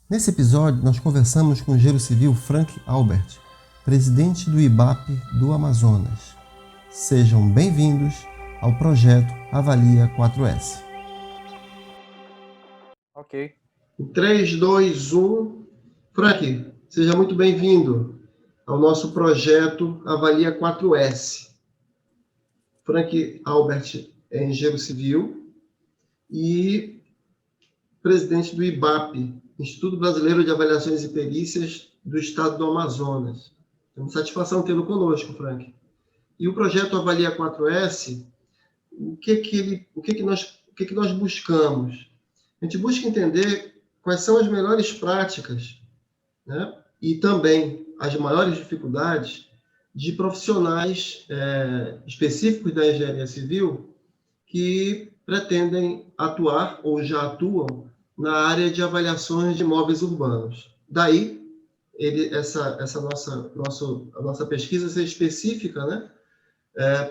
Nesse episódio, nós conversamos com o engenheiro civil Frank Albert, presidente do IBAP do Amazonas. Sejam bem-vindos ao projeto Avalia 4S. Ok. 3, 2, 1. Frank, seja muito bem-vindo ao nosso projeto Avalia 4S. Frank Albert é engenheiro civil e presidente do IBAP, Instituto Brasileiro de Avaliações e Perícias do Estado do Amazonas. Temos satisfação tê-lo conosco, Frank. E o projeto Avalia 4S, o que nós buscamos? A gente busca entender quais são as melhores práticas, né? E também as maiores dificuldades de profissionais específicos da engenharia civil que pretendem atuar ou já atuam na área de avaliações de imóveis urbanos. Daí, a nossa pesquisa ser específica, né,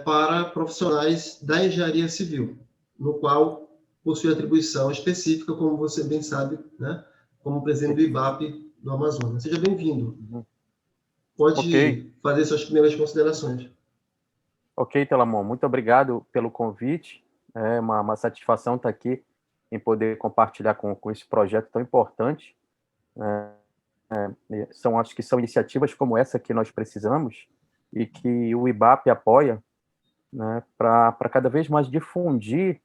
para profissionais da engenharia civil, no qual possui atribuição específica, como você bem sabe, né, como presidente do IBAP do Amazonas. Seja bem-vindo. Pode fazer suas primeiras considerações. Ok, Telamon, muito obrigado pelo convite. É uma satisfação estar aqui em poder compartilhar com esse projeto tão importante. Acho que são iniciativas como essa que nós precisamos e que o IBAP apoia, né, para cada vez mais difundir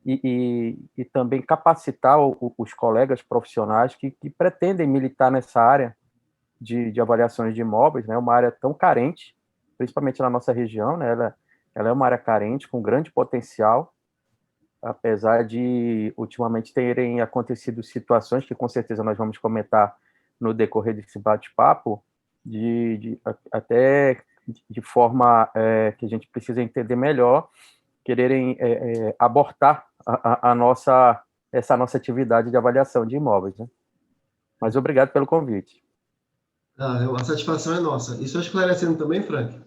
e também capacitar os colegas profissionais que pretendem militar nessa área de avaliações de imóveis, né, uma área tão carente, principalmente na nossa região, né, ela é uma área carente, com grande potencial, apesar de ultimamente terem acontecido situações que com certeza nós vamos comentar no decorrer desse bate-papo, até de forma que a gente precisa entender melhor, quererem abortar essa nossa atividade de avaliação de imóveis, né? Mas obrigado pelo convite. A satisfação é nossa. E só esclarecendo também, Frank,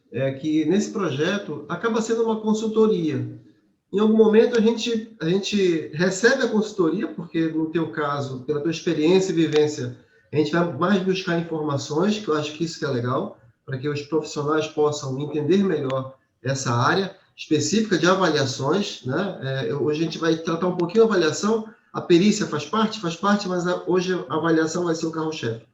é que nesse projeto acaba sendo uma consultoria. Em algum momento a gente recebe a consultoria, porque no teu caso, pela tua experiência e vivência, a gente vai mais buscar informações, que eu acho que isso que é legal, para que os profissionais possam entender melhor essa área específica de avaliações, né? Hoje a gente vai tratar um pouquinho a avaliação, a perícia faz parte, mas hoje a avaliação vai ser o carro-chefe.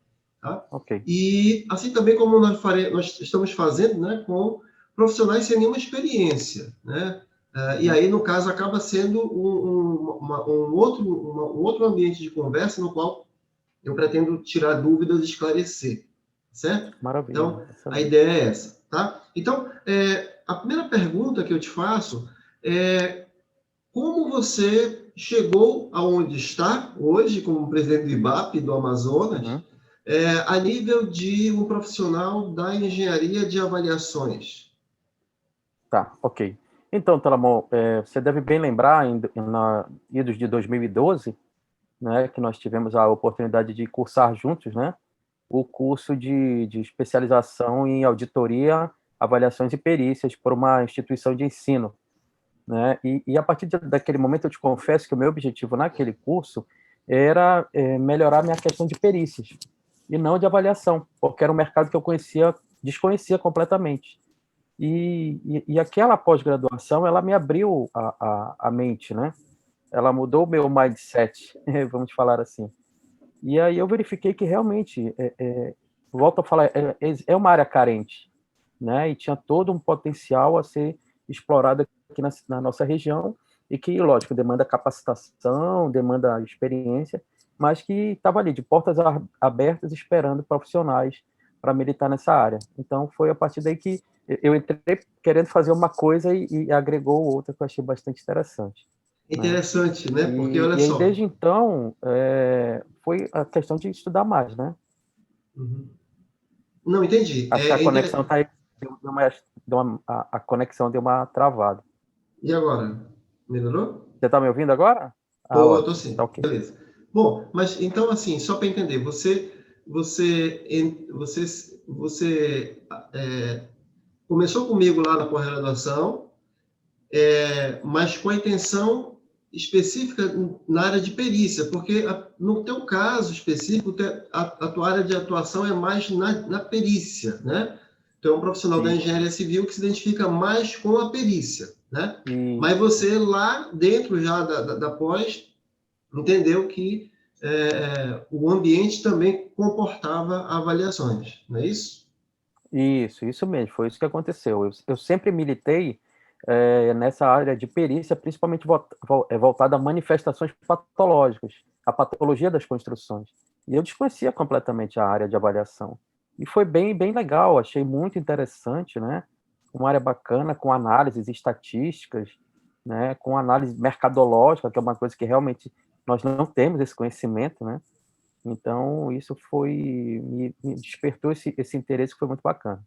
Tá? Okay. E assim também como nós estamos fazendo, né, com profissionais sem nenhuma experiência, né? E aí, no caso, acaba sendo um outro ambiente de conversa no qual eu pretendo tirar dúvidas e esclarecer, certo? Maravilha. Então, excelente. A ideia é essa, tá? Então, a primeira pergunta que eu te faço é como você chegou aonde está hoje como presidente do IBAP do Amazonas, a nível de um profissional da engenharia de avaliações. Tá, ok. Então, Telamon, você deve bem lembrar, na idos de 2012, né, que nós tivemos a oportunidade de cursar juntos, né, o curso de especialização em auditoria, avaliações e perícias por uma instituição de ensino, né, e a partir daquele momento eu te confesso que o meu objetivo naquele curso era melhorar minha questão de perícias e não de avaliação, porque era um mercado que eu desconhecia completamente. E aquela pós-graduação, ela me abriu a mente, né? Ela mudou o meu mindset, vamos falar assim. E aí eu verifiquei que realmente, volto a falar, é uma área carente, né? E tinha todo um potencial a ser explorado aqui na nossa região e que, lógico, demanda capacitação, demanda experiência, mas que estava ali de portas abertas esperando profissionais para militar nessa área. Então foi a partir daí que eu entrei querendo fazer uma coisa e agregou outra que eu achei bastante interessante. Interessante, né? Porque, olha E só... desde então, foi a questão de estudar mais, né? Uhum. Não, entendi. Acho que a conexão está aí, a conexão deu uma travada. E agora? Melhorou? Você está me ouvindo agora? Tô Ótimo. sim. Tá ok. Beleza. Bom, mas então, assim, só para entender, você começou comigo lá na pós-graduação, mas com a intenção específica na área de perícia, porque no teu caso específico, a tua área de atuação é mais na perícia, né? Tu é um profissional da engenharia civil que se identifica mais com a perícia, né? Mas você lá dentro já da pós entendeu que o ambiente também comportava avaliações, não é isso? Isso mesmo, foi isso que aconteceu. Eu sempre militei nessa área de perícia, principalmente voltada a manifestações patológicas, a patologia das construções. E eu desconhecia completamente a área de avaliação. E foi bem legal, achei muito interessante, né? Uma área bacana, com análises estatísticas, né? Com análise mercadológica, que é uma coisa que realmente nós não temos esse conhecimento, né? Então, isso me despertou esse interesse que foi muito bacana.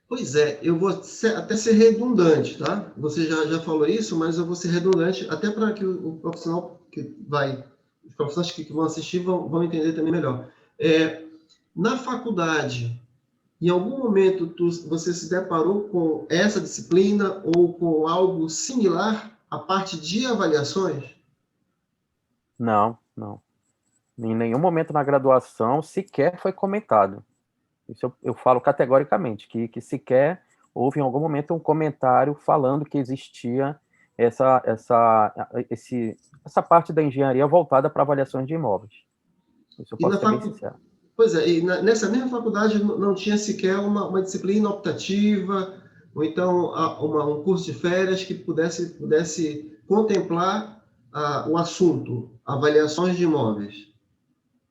Pois é, eu vou até ser redundante, tá? Você já falou isso, mas eu vou ser redundante até para que o profissional os profissionais que vão assistir vão entender também melhor. Na faculdade, em algum momento você se deparou com essa disciplina ou com algo similar à parte de avaliações? Não. Em nenhum momento na graduação sequer foi comentado. Isso eu falo categoricamente, que sequer houve em algum momento um comentário falando que existia essa parte da engenharia voltada para avaliações de imóveis. Isso eu posso ser bem sincero. Pois é, e nessa mesma faculdade não tinha sequer uma disciplina optativa, ou então um curso de férias que pudesse contemplar o assunto, avaliações de imóveis.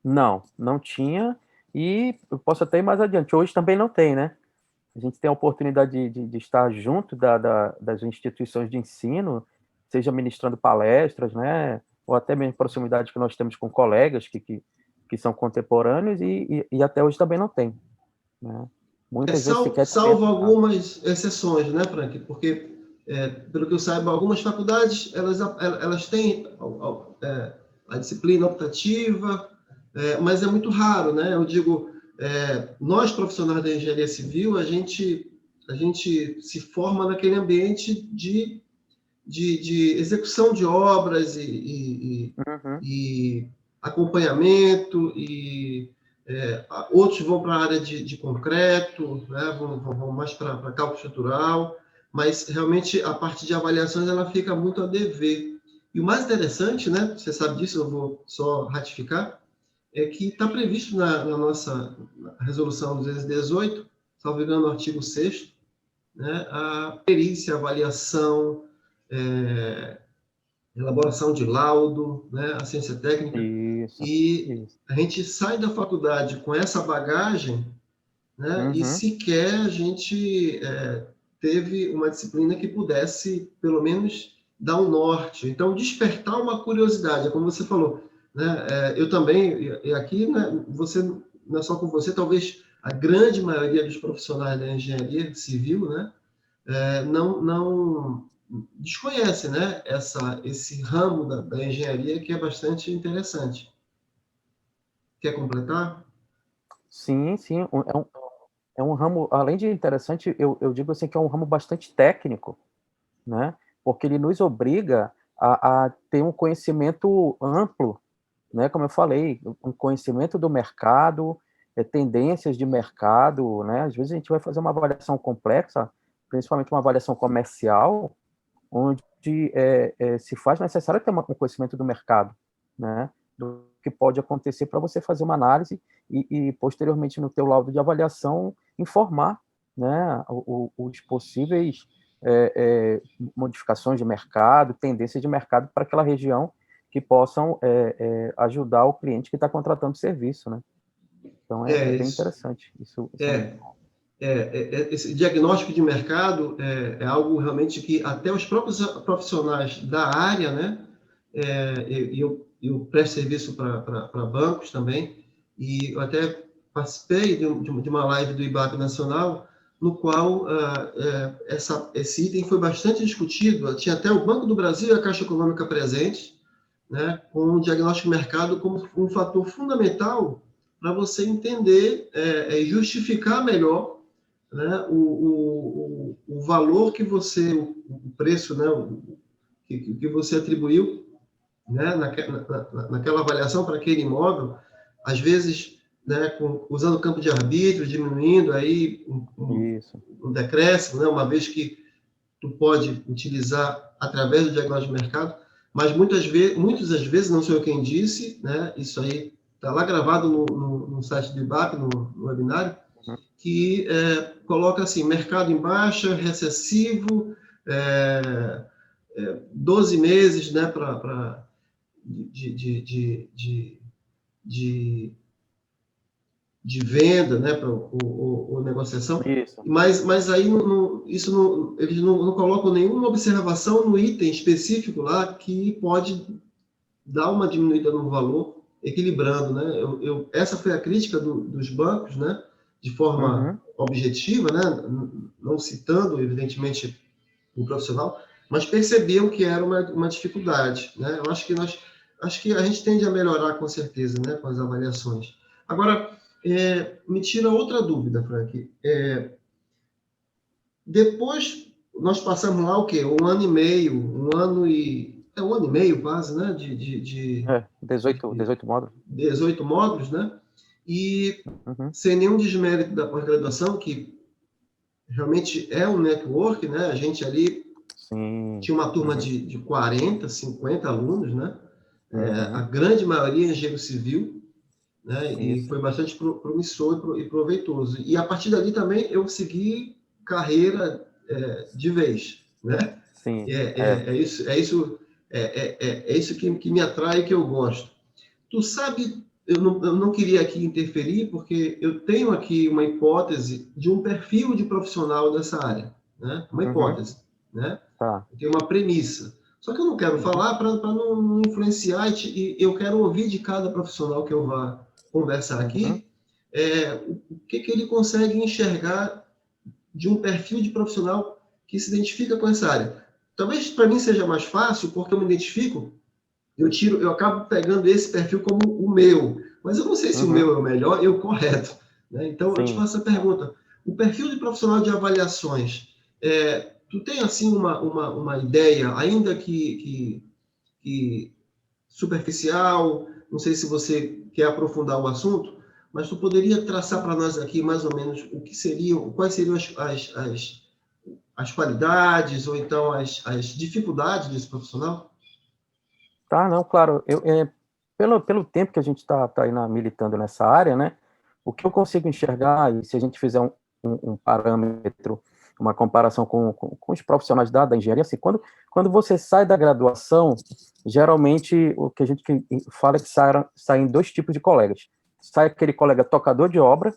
Não tinha, e eu posso até ir mais adiante. Hoje também não tem, né? A gente tem a oportunidade de estar junto das instituições de ensino, seja ministrando palestras, né? Ou até mesmo proximidade que nós temos com colegas que são contemporâneos, e até hoje também não tem, né? Muitas vezes sequer salvo algumas exceções, né, Frank? Porque, pelo que eu saiba, algumas faculdades elas têm a disciplina optativa, mas é muito raro, né? Eu digo, nós profissionais da engenharia civil, a gente se forma naquele ambiente de execução de obras e acompanhamento, e outros vão para a área de concreto, né? vão mais para cálculo estrutural, mas realmente a parte de avaliações ela fica muito a dever. E o mais interessante, né? Você sabe disso, eu vou só ratificar, é que está previsto na nossa resolução 218, salvo engano, no artigo 6º, né, a perícia, avaliação, elaboração de laudo, né, a ciência técnica. Isso. A gente sai da faculdade com essa bagagem, né, e sequer a gente teve uma disciplina que pudesse, pelo menos, dar um norte. Então, despertar uma curiosidade, é como você falou. Né? Eu também, e aqui, né, você, não é só com você, talvez a grande maioria dos profissionais da engenharia civil, né, não desconhece, né, esse ramo da engenharia que é bastante interessante. Quer completar? Sim. É um ramo, além de interessante, eu digo assim que é um ramo bastante técnico, né? Porque ele nos obriga a ter um conhecimento amplo, né? Como eu falei, um conhecimento do mercado, tendências de mercado, né? Às vezes a gente vai fazer uma avaliação complexa, principalmente uma avaliação comercial, onde se faz necessário ter um conhecimento do mercado, né? Do que pode acontecer para você fazer uma análise e posteriormente no teu laudo de avaliação informar, né, os possíveis modificações de mercado, tendências de mercado para aquela região que possam ajudar o cliente que está contratando o serviço, né? Então é bem interessante isso. Esse diagnóstico de mercado é algo realmente que até os próprios profissionais da área, né? Eu presto serviço para bancos também, e eu até participei de uma live do IBAP Nacional, no qual esse item foi bastante discutido. Tinha até o Banco do Brasil e a Caixa Econômica presentes, né, com o diagnóstico de mercado como um fator fundamental para você entender e justificar melhor, né, o valor que você, o preço, né, que você atribuiu, né, naquela avaliação para aquele imóvel, às vezes, né, usando o campo de arbítrio, diminuindo aí um decréscimo, né, uma vez que tu pode utilizar através do diagnóstico de mercado, mas muitas das vezes, não sou eu quem disse, né, isso aí está lá gravado no site do IBAP, no webinário, que coloca assim, mercado em baixa, recessivo, 12 meses, né, de venda, né, para o negociação. Isso. Mas aí eles não colocam nenhuma observação no item específico lá que pode dar uma diminuída no valor, equilibrando, né? Essa foi a crítica dos bancos, né, de forma objetiva, né, não citando, evidentemente, o profissional, mas percebiam que era uma dificuldade, né? Eu acho que a gente tende a melhorar com certeza, né, com as avaliações. Agora, me tira outra dúvida, Frank. Depois, nós passamos lá o quê? Um ano e meio quase, né? 18 módulos. 18 módulos, né? E sem nenhum desmérito da pós-graduação, que realmente é um network, né? A gente ali tinha uma turma de 40, 50 alunos, né? A grande maioria é engenheiro civil, né? E foi bastante promissor e proveitoso. E a partir dali também eu segui carreira de vez, né? Sim. É isso que me atrai e que eu gosto. Tu sabe, eu não queria aqui interferir, porque eu tenho aqui uma hipótese de um perfil de profissional dessa área, né? Uma hipótese, né? Tá. Eu tenho uma premissa. Só que eu não quero falar para não influenciar, e eu quero ouvir de cada profissional que eu vá conversar aqui, o que ele consegue enxergar de um perfil de profissional que se identifica com essa área. Talvez para mim seja mais fácil, porque eu me identifico, eu acabo pegando esse perfil como o meu, mas eu não sei se o meu é o melhor e o correto, né? Então, eu te faço a pergunta, o perfil de profissional de avaliações, tu tem, assim, uma ideia, ainda que superficial, não sei se você quer aprofundar o assunto, mas tu poderia traçar para nós aqui mais ou menos quais seriam as qualidades ou então as dificuldades desse profissional? Tá, não, claro. Pelo tempo que a gente está aí militando nessa área, né, o que eu consigo enxergar, e se a gente fizer um parâmetro, uma comparação com os profissionais da engenharia, assim, quando você sai da graduação, geralmente o que a gente fala é que saem dois tipos de colegas. Sai aquele colega tocador de obra,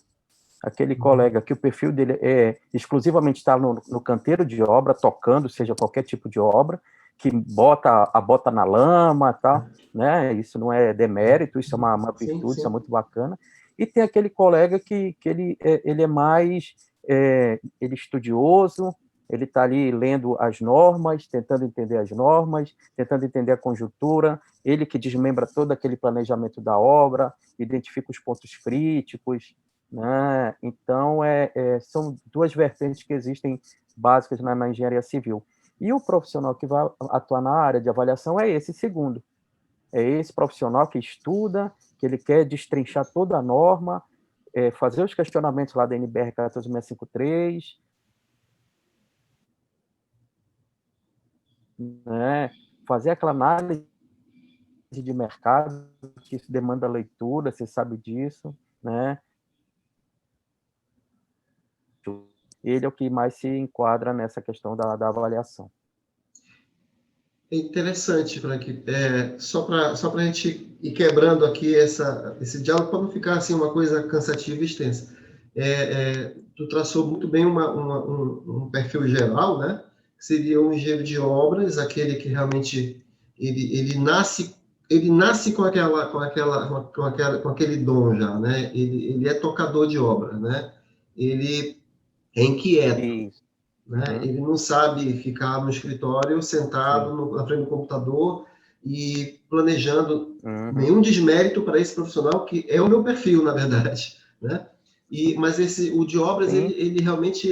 aquele colega que o perfil dele é exclusivamente estar no canteiro de obra, tocando, seja qualquer tipo de obra, que bota a bota na lama, tal, né? Isso não é demérito, isso é uma virtude, sim. Isso é muito bacana. E tem aquele colega que ele é mais ele estudioso, ele está ali lendo as normas, tentando entender as normas, tentando entender a conjuntura, ele que desmembra todo aquele planejamento da obra, identifica os pontos críticos, né? Então, são duas vertentes que existem básicas na engenharia civil. E o profissional que vai atuar na área de avaliação é esse segundo. É esse profissional que estuda, que ele quer destrinchar toda a norma, fazer os questionamentos lá da NBR 14653, né? Fazer aquela análise de mercado, que isso demanda leitura, você sabe disso, né? Ele é o que mais se enquadra nessa questão da avaliação. É interessante, Frank. Só para a gente ir quebrando aqui esse diálogo, para não ficar assim, uma coisa cansativa e extensa. Tu traçou muito bem um perfil geral, né? Que seria um engenheiro de obras, aquele que realmente ele nasce com aquele dom já, né? Ele é tocador de obra, né? Ele é inquieto. Isso. Né? Ele não sabe ficar no escritório sentado na frente do computador e planejando. Nenhum desmérito para esse profissional, que é o meu perfil, na verdade, né? Mas o de obras, ele realmente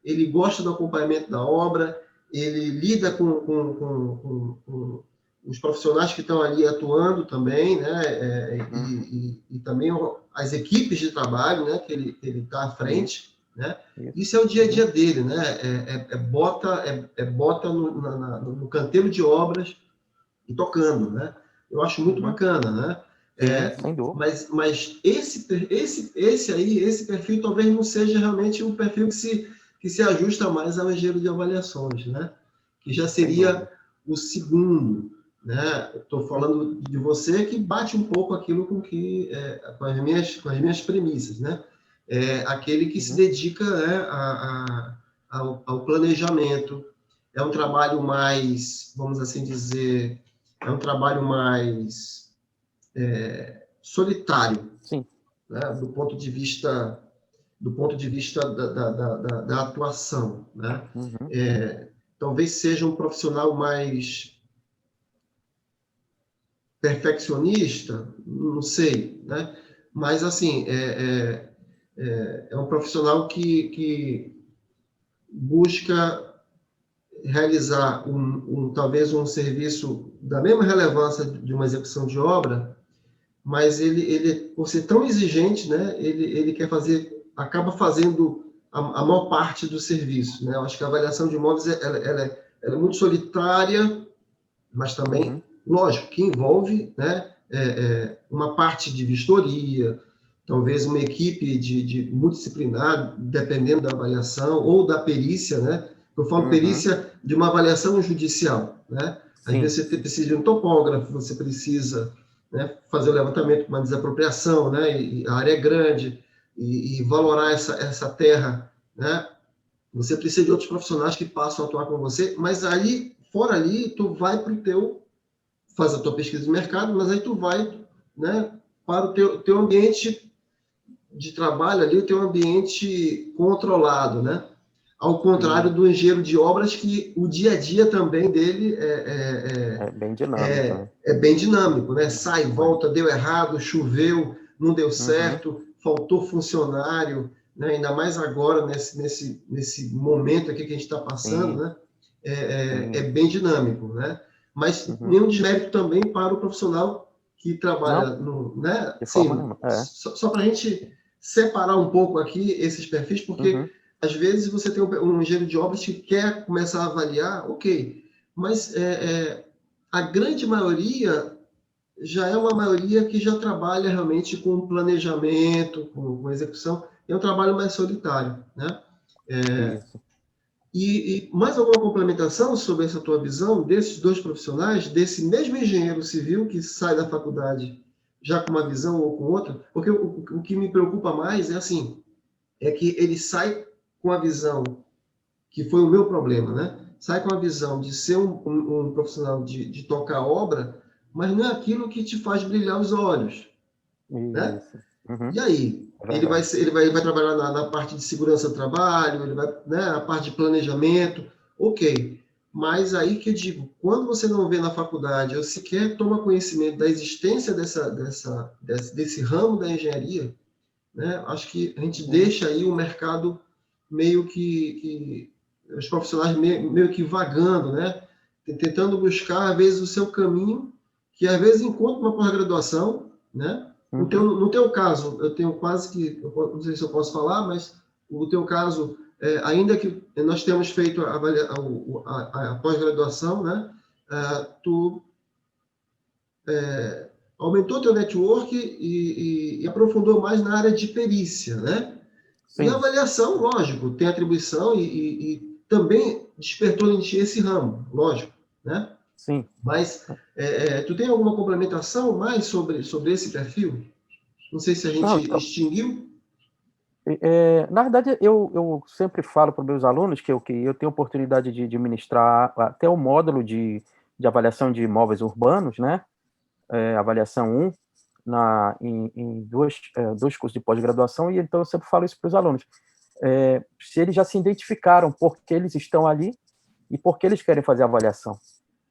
ele gosta do acompanhamento da obra, ele lida com os profissionais que estão ali atuando também, né? E também as equipes de trabalho, né? Que ele está à frente, né? Isso é o dia a dia dele, né? Bota no canteiro de obras e tocando, né? Eu acho muito bacana, né? Sem dúvida. Mas esse perfil talvez não seja realmente um perfil que se ajusta mais ao engenheiro de avaliações, né? Que já seria o segundo, né? Estou falando de você que bate um pouco aquilo com as minhas premissas, né? Aquele que se dedica, né, ao planejamento. É um trabalho mais, vamos assim dizer, é um trabalho mais solitário, Sim. né? do ponto de vista da atuação, né? Talvez seja um profissional mais perfeccionista, não sei, né? Mas assim é um profissional que busca realizar talvez um serviço da mesma relevância de uma execução de obra, mas ele por ser tão exigente, né, ele quer acaba fazendo a maior parte do serviço, né? Eu acho que a avaliação de imóveis ela é muito solitária, mas também, lógico, que envolve, né, uma parte de vistoria, talvez uma equipe de multidisciplinar, dependendo da avaliação, ou da perícia, né? Eu falo perícia de uma avaliação judicial, né? Às vezes você precisa de um topógrafo, você precisa, né, fazer o levantamento de uma desapropriação, né? E a área é grande, e valorar essa terra, né? Você precisa de outros profissionais que passam a atuar com você, mas aí, fora ali, tu vai para faz a tua pesquisa de mercado, mas aí tu vai, né, para o teu ambiente de trabalho ali, o teu ambiente controlado, né? Ao contrário do engenheiro de obras, que o dia a dia também dele é bem dinâmico, né? é bem dinâmico, né? Sai, volta, deu errado, choveu, não deu certo, faltou funcionário, né? Ainda mais agora, nesse momento aqui que a gente está passando, né? É bem dinâmico, né? Mas nenhum desmérito também para o profissional que trabalha né? De forma Sim, nenhuma. só para a gente separar um pouco aqui esses perfis, porque às vezes você tem um engenheiro de obras que quer começar a avaliar, ok, mas a grande maioria já é uma maioria que já trabalha realmente com planejamento, com execução, é um trabalho mais solitário, né? Isso. E mais alguma complementação sobre essa tua visão desses dois profissionais, desse mesmo engenheiro civil que sai da faculdade já com uma visão ou com outra? Porque o que me preocupa mais é que ele sai com a visão, que foi o meu problema, né? Sai com a visão de ser um profissional de tocar obra, mas não é aquilo que te faz brilhar os olhos, né? Isso. E aí? Ele vai trabalhar na parte de segurança do trabalho, ele vai, né, na parte de planejamento, ok. Mas aí que eu digo, quando você não vê na faculdade, ou sequer toma conhecimento da existência desse ramo da engenharia, né, acho que a gente deixa aí o mercado meio que os profissionais meio que vagando, né, tentando buscar, às vezes, o seu caminho, que às vezes encontra uma pós-graduação, né? No teu caso, eu tenho quase que, não sei se eu posso falar, mas o teu caso, ainda que nós temos feito a pós-graduação, né? Tu aumentou teu network e aprofundou mais na área de perícia, né? Sim. E a avaliação, lógico, tem atribuição e também despertou em ti esse ramo, lógico, né? Sim. Mas tu tem alguma complementação mais sobre esse perfil? Não sei se a gente extinguiu. Na verdade, eu sempre falo para os meus alunos que eu tenho oportunidade de ministrar até o módulo de avaliação de imóveis urbanos, né? Avaliação 1, em dois cursos de pós-graduação, e então eu sempre falo isso para os alunos. Se eles já se identificaram por que eles estão ali e por que eles querem fazer a avaliação.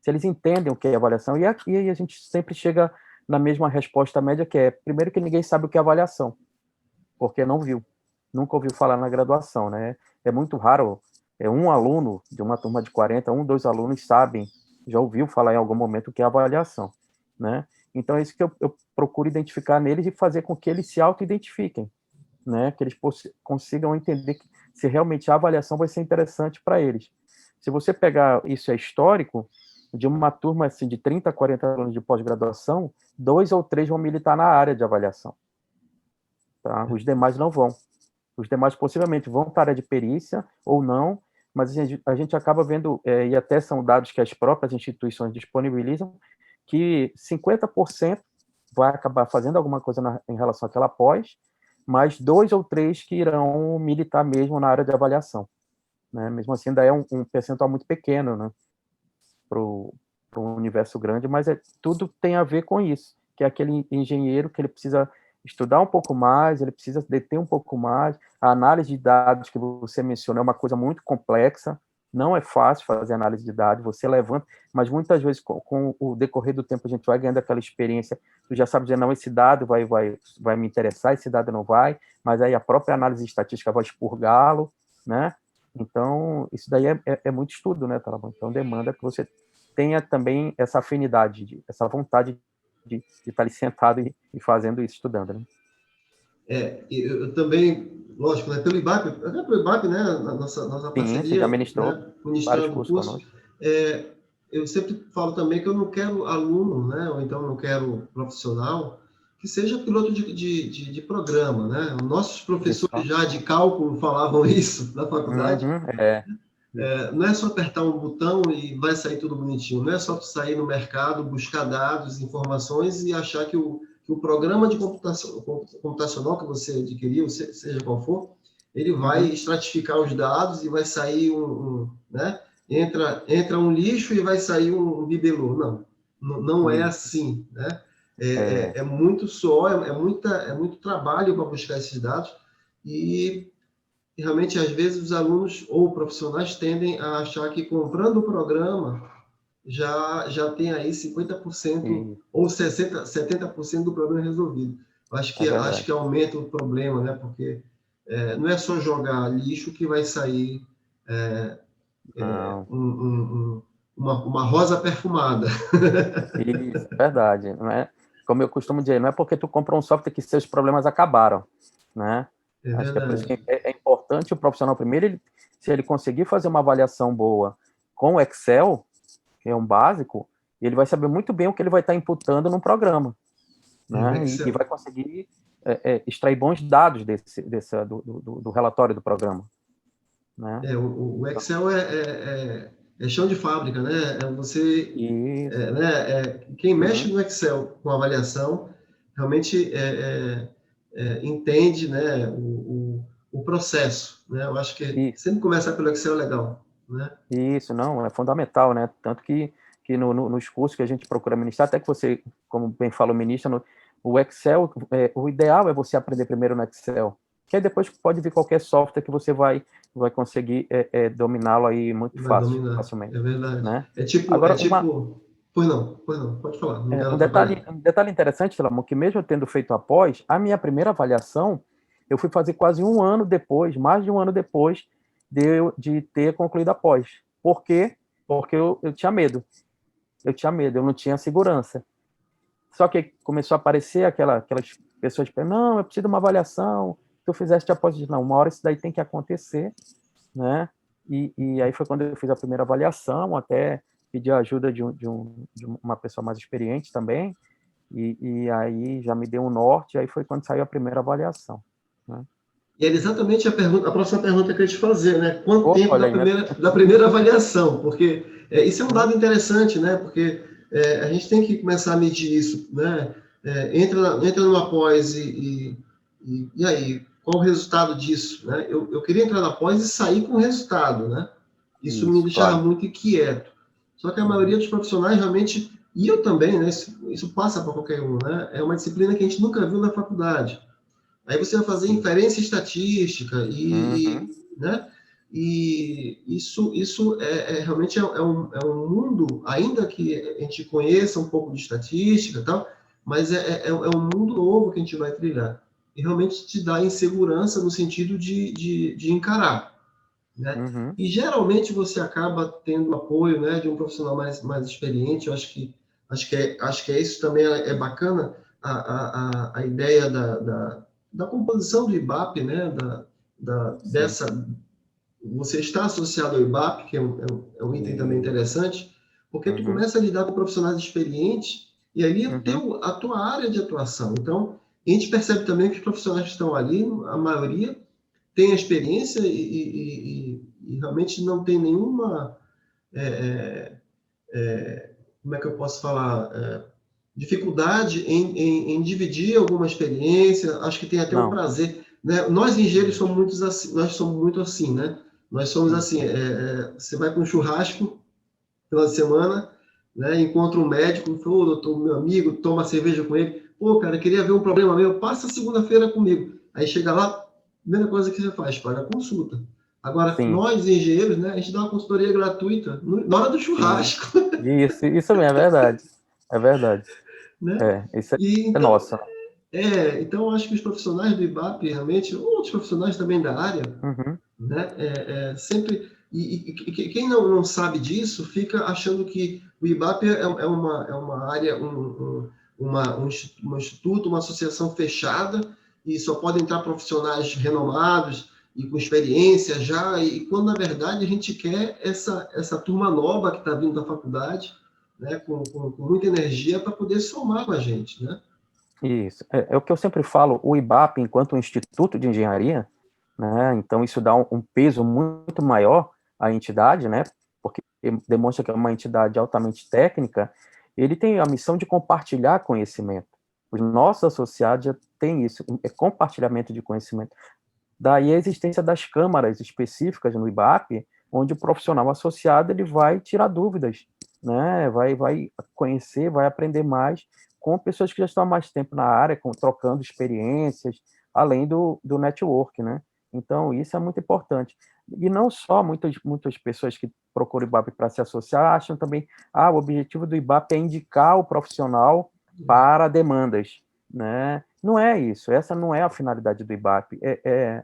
Se eles entendem o que é avaliação. E aqui a gente sempre chega na mesma resposta média, que é, primeiro, que ninguém sabe o que é avaliação, porque não viu, nunca ouviu falar na graduação, né? É muito raro um aluno de uma turma de 40, dois alunos sabem, já ouviu falar em algum momento o que é avaliação, né? Então, é isso que eu procuro identificar neles e fazer com que eles se auto-identifiquem, né? Que eles consigam entender se realmente a avaliação vai ser interessante para eles. Se você pegar, isso é histórico, de uma turma assim, de 30, 40 alunos de pós-graduação, 2 ou 3 vão militar na área de avaliação. Tá? Os demais não vão. Os demais possivelmente vão para a área de perícia ou não, mas a gente acaba vendo, e até são dados que as próprias instituições disponibilizam, que 50% vai acabar fazendo alguma coisa em relação àquela pós, mas 2 ou 3 que irão militar mesmo na área de avaliação. Né? Mesmo assim, ainda é um percentual muito pequeno, né? Para um universo grande, mas tudo tem a ver com isso, que é aquele engenheiro que ele precisa estudar um pouco mais, ele precisa deter um pouco mais. A análise de dados que você mencionou é uma coisa muito complexa, não é fácil fazer análise de dados, você levanta, mas muitas vezes com o decorrer do tempo a gente vai ganhando aquela experiência, tu já sabe dizer, não, esse dado vai me interessar, esse dado não vai, mas aí a própria análise estatística vai expurgá-lo, né? Então, isso daí é muito estudo, né, Talabã? Então, demanda que você tenha também essa afinidade, essa vontade de estar ali sentado e fazendo isso, estudando, né? Eu também, lógico, né, pelo IBAP, até pelo IBAP, né, na nossa Sim, você parceria, já ministrou né, vários ministrando o cursos curso, conosco. eu sempre falo também que eu não quero aluno, né, ou então não quero profissional que seja piloto de programa, né? Os nossos professores já de cálculo falavam isso na faculdade. Não é só apertar um botão e vai sair tudo bonitinho. Não é só sair no mercado, buscar dados, informações e achar que o programa de computacional que você adquiriu, seja qual for, ele vai estratificar os dados e vai sair né? Entra um lixo e vai sair um bibelô. Não é assim, né? É muito suor, é muito trabalho para buscar esses dados e realmente, às vezes, os alunos ou profissionais tendem a achar que comprando o programa já tem aí 50% ou 60%, 70% do problema resolvido. Acho que aumenta o problema, né? Porque não é só jogar lixo que vai sair uma rosa perfumada. Isso, verdade. Não é, como eu costumo dizer, não é porque tu compra um software que seus problemas acabaram, né? Acho que é por isso que é importante o profissional primeiro, se ele conseguir fazer uma avaliação boa com o Excel, que é um básico, ele vai saber muito bem o que ele vai estar imputando no programa, né? E vai conseguir extrair bons dados do relatório do programa. Né? O Excel é chão de fábrica, né? Quem mexe no Excel com avaliação realmente entende, né, o processo, né? Eu acho que sempre começar pelo Excel é legal, né? Isso, não, é fundamental, né? Tanto que nos cursos que a gente procura ministrar, até que você, como bem falou, ministra, o Excel, o ideal é você aprender primeiro no Excel, que aí depois pode vir qualquer software que você vai conseguir dominá-lo aí muito facilmente. É verdade. Né? Agora, Pois não, pode falar. Não quero atrapalhar. Um detalhe interessante, Telamon, que mesmo eu tendo feito após, a minha primeira avaliação, eu fui fazer quase um ano depois, mais de um ano depois de ter concluído a pós. Por quê? Porque eu tinha medo. Eu tinha medo, eu não tinha segurança. Só que começou a aparecer aquelas pessoas que não, eu preciso de uma avaliação, tu fizeste a pós, não, uma hora isso daí tem que acontecer, né? E aí foi quando eu fiz a primeira avaliação, até pedi a ajuda de uma pessoa mais experiente também, e aí já me deu um norte, e aí foi quando saiu a primeira avaliação. Né? E era exatamente a próxima pergunta que eu ia te fazer, né? Quanto tempo da primeira avaliação? Porque isso é um dado interessante, né? Porque a gente tem que começar a medir isso, né? Entra numa pós e aí, qual o resultado disso? Né? Eu queria entrar na pós e sair com o resultado, né? Isso me deixava muito inquieto. Só que a maioria dos profissionais realmente, e eu também, né? Isso passa para qualquer um, né? É uma disciplina que a gente nunca viu na faculdade. Aí você vai fazer inferência estatística né? E isso realmente um mundo, ainda que a gente conheça um pouco de estatística e tal, mas é um mundo novo que a gente vai trilhar. E realmente te dá insegurança no sentido de encarar, né? Uhum. E geralmente você acaba tendo apoio, né, de um profissional mais experiente. Eu acho que isso também é bacana, a ideia da composição do IBAP, né, dessa, você está associado ao IBAP, que é um item também interessante, porque tu Uhum. começa a lidar com profissionais experientes e ali Uhum. a tua área de atuação. Então, a gente percebe também que os profissionais que estão ali, a maioria, tem a experiência e realmente não tem nenhuma, como é que eu posso falar, dificuldade em dividir alguma experiência. Acho que tem até um Não. prazer, né? Nós engenheiros Isso. somos muito assim, nós somos muito assim, né? Nós somos assim, Isso. você vai para um churrasco final de semana, né? Encontra um médico, falou, doutor, meu amigo, toma cerveja com ele. Pô, cara, queria ver um problema meu, passa segunda-feira comigo. Aí chega lá, primeira coisa que você faz, paga a consulta. Agora, Sim. nós engenheiros, né, a gente dá uma consultoria gratuita na hora do Sim. churrasco, Isso mesmo, é verdade. É verdade. né? Isso E é então, nossa. então eu acho que os profissionais do IBAP, realmente, outros profissionais também da área, Uhum. né, sempre. Quem não sabe disso fica achando que o IBAP é uma área, um instituto, uma associação fechada, e só podem entrar profissionais renomados e com experiência já, e quando na verdade a gente quer essa turma nova que está vindo da faculdade, né, com muita energia para poder somar com a gente, né? Isso. É o que eu sempre falo, o IBAP, enquanto um instituto de engenharia, né, então isso dá um peso muito maior à entidade, né, porque demonstra que é uma entidade altamente técnica, ele tem a missão de compartilhar conhecimento. Os nossos associados já têm isso, é compartilhamento de conhecimento. Daí a existência das câmaras específicas no IBAP, onde o profissional associado ele vai tirar dúvidas, né? Vai conhecer, vai aprender mais com pessoas que já estão há mais tempo na área, trocando experiências, além do network, né? Então, isso é muito importante. E não só muitas pessoas que procuram o IBAP para se associar acham também, o objetivo do IBAP é indicar o profissional para demandas, né? Não é isso, essa não é a finalidade do IBAP, é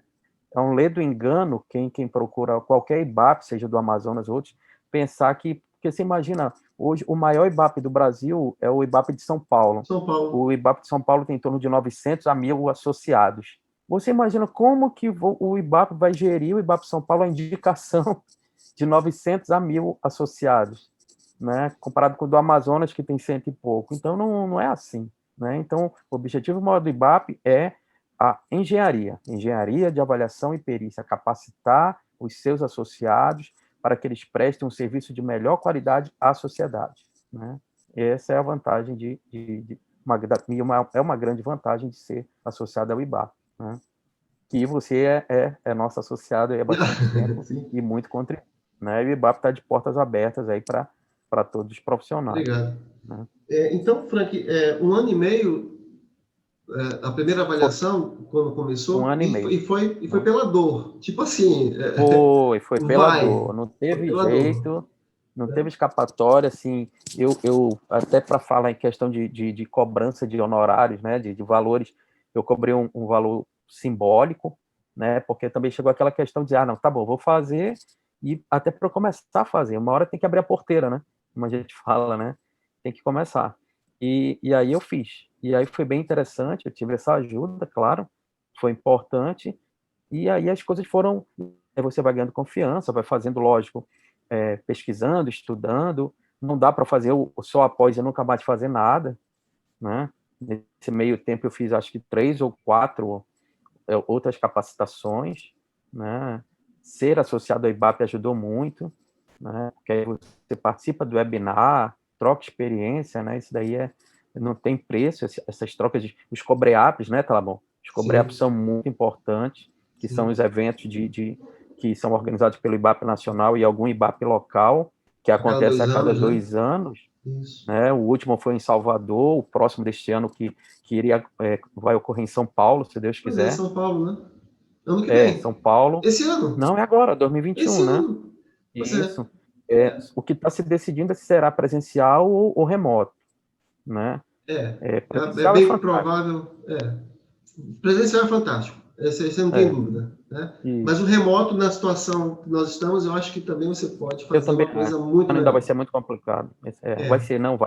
um ledo engano quem procura qualquer IBAP, seja do Amazonas ou outros, pensar que, porque você imagina, hoje o maior IBAP do Brasil é o IBAP de São Paulo. São Paulo. O IBAP de São Paulo tem em torno de 900 a 1.000 associados. Você imagina como que o IBAP vai gerir o IBAP de São Paulo a indicação de 900 a 1.000 associados, né? Comparado com o do Amazonas, que tem 100 e pouco. Então, não é assim, né? Então, o objetivo maior do IBAP é a engenharia de avaliação e perícia, capacitar os seus associados para que eles prestem um serviço de melhor qualidade à sociedade, né? Essa é a vantagem é uma grande vantagem de ser associado ao IBAP, né? Que você é nosso associado há bastante tempo e muito contribuinte, né? E o IBAP está de portas abertas aí para todos os profissionais, Obrigado. né? Então, Frank, 1 ano e meio, a primeira Foi avaliação, quando um começou, ano e e foi, meio, e foi, e foi né? pela dor. Tipo assim, Foi pela vai, dor, não foi teve pela dor. jeito, não Né? teve escapatória, assim, eu até para falar em questão de cobrança de honorários, né, de valores, eu cobrei um valor simbólico, né, porque também chegou aquela questão de, não, tá bom, vou fazer, e até para começar a fazer, uma hora tem que abrir a porteira, né, como a gente fala, né, tem que começar. E aí eu fiz, e aí foi bem interessante, eu tive essa ajuda, claro, foi importante, e aí as coisas foram, você vai ganhando confiança, vai fazendo, lógico, pesquisando, estudando, não dá para fazer só após e nunca mais fazer nada, né? Nesse meio tempo eu fiz acho que 3 ou 4 outras capacitações, né? Ser associado ao IBAP ajudou muito, né? Porque aí você participa do webinar, troca experiência, né? Isso daí não tem preço, essas trocas, os cobreapps, né, Talabon? Os cobreapps Sim, são muito importantes, que são sim. os eventos que são organizados pelo IBAP nacional e algum IBAP local, que A cada acontece a dois cada anos, né? 2 anos, Isso. né? O último foi em Salvador, o próximo deste ano que vai ocorrer em São Paulo, se Deus Pois é, quiser. São Paulo, né? Ano que vem. São Paulo. Esse ano. Não é agora, Esse 2021, né? ano. Pois é. Isso. É, O que está se decidindo é se será presencial ou remoto, né? é Presencial é bem fantástico. provável. Presencial é fantástico. Você não tem dúvida, né? Mas o Isso. remoto, na situação que nós estamos, eu acho que também você pode Eu fazer também uma coisa muito ainda vai legal. ser muito complicado. Vai É, ser, não,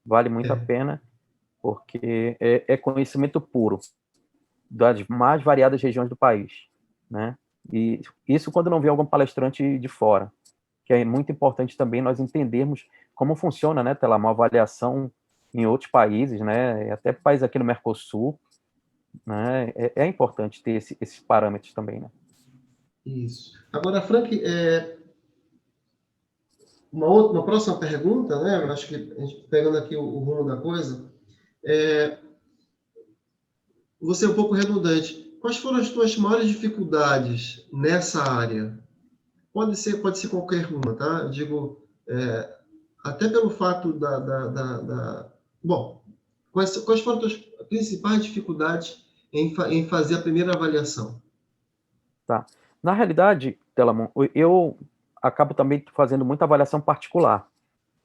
vale muito a é, pena, porque é conhecimento puro das mais variadas regiões do país, né? E isso quando não vem algum palestrante de fora, que é muito importante também nós entendermos como funciona, né, Tela, uma avaliação em outros países, né, até países aqui no Mercosul, né, é importante ter esses parâmetros também, né? isso. Agora, Frank, uma próxima pergunta, né? Eu acho que a gente, pegando aqui o rumo da coisa, você é um pouco redundante. Quais foram as tuas maiores dificuldades nessa área? Pode ser qualquer uma, tá? Eu digo, até pelo fato Bom, quais foram as tuas principais dificuldades em fazer a primeira avaliação? Tá. Na realidade, Telamon, eu acabo também fazendo muita avaliação particular,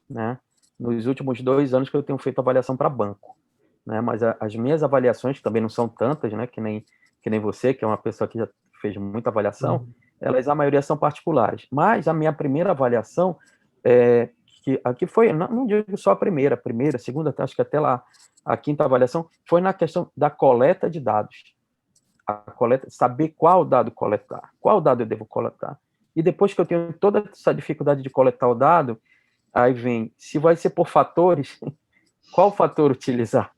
né? Nos últimos 2 anos que eu tenho feito avaliação para banco, né? Mas as minhas avaliações, que também não são tantas, né? Que nem você, que é uma pessoa que já fez muita avaliação, Uhum. elas, a maioria são particulares. Mas a minha primeira avaliação, é, que aqui foi, não digo só a primeira, segunda, acho que até lá, a quinta avaliação, foi na questão da coleta de dados. Saber qual dado coletar, qual dado eu devo coletar. E depois que eu tenho toda essa dificuldade de coletar o dado, aí vem, se vai ser por fatores, qual fator utilizar,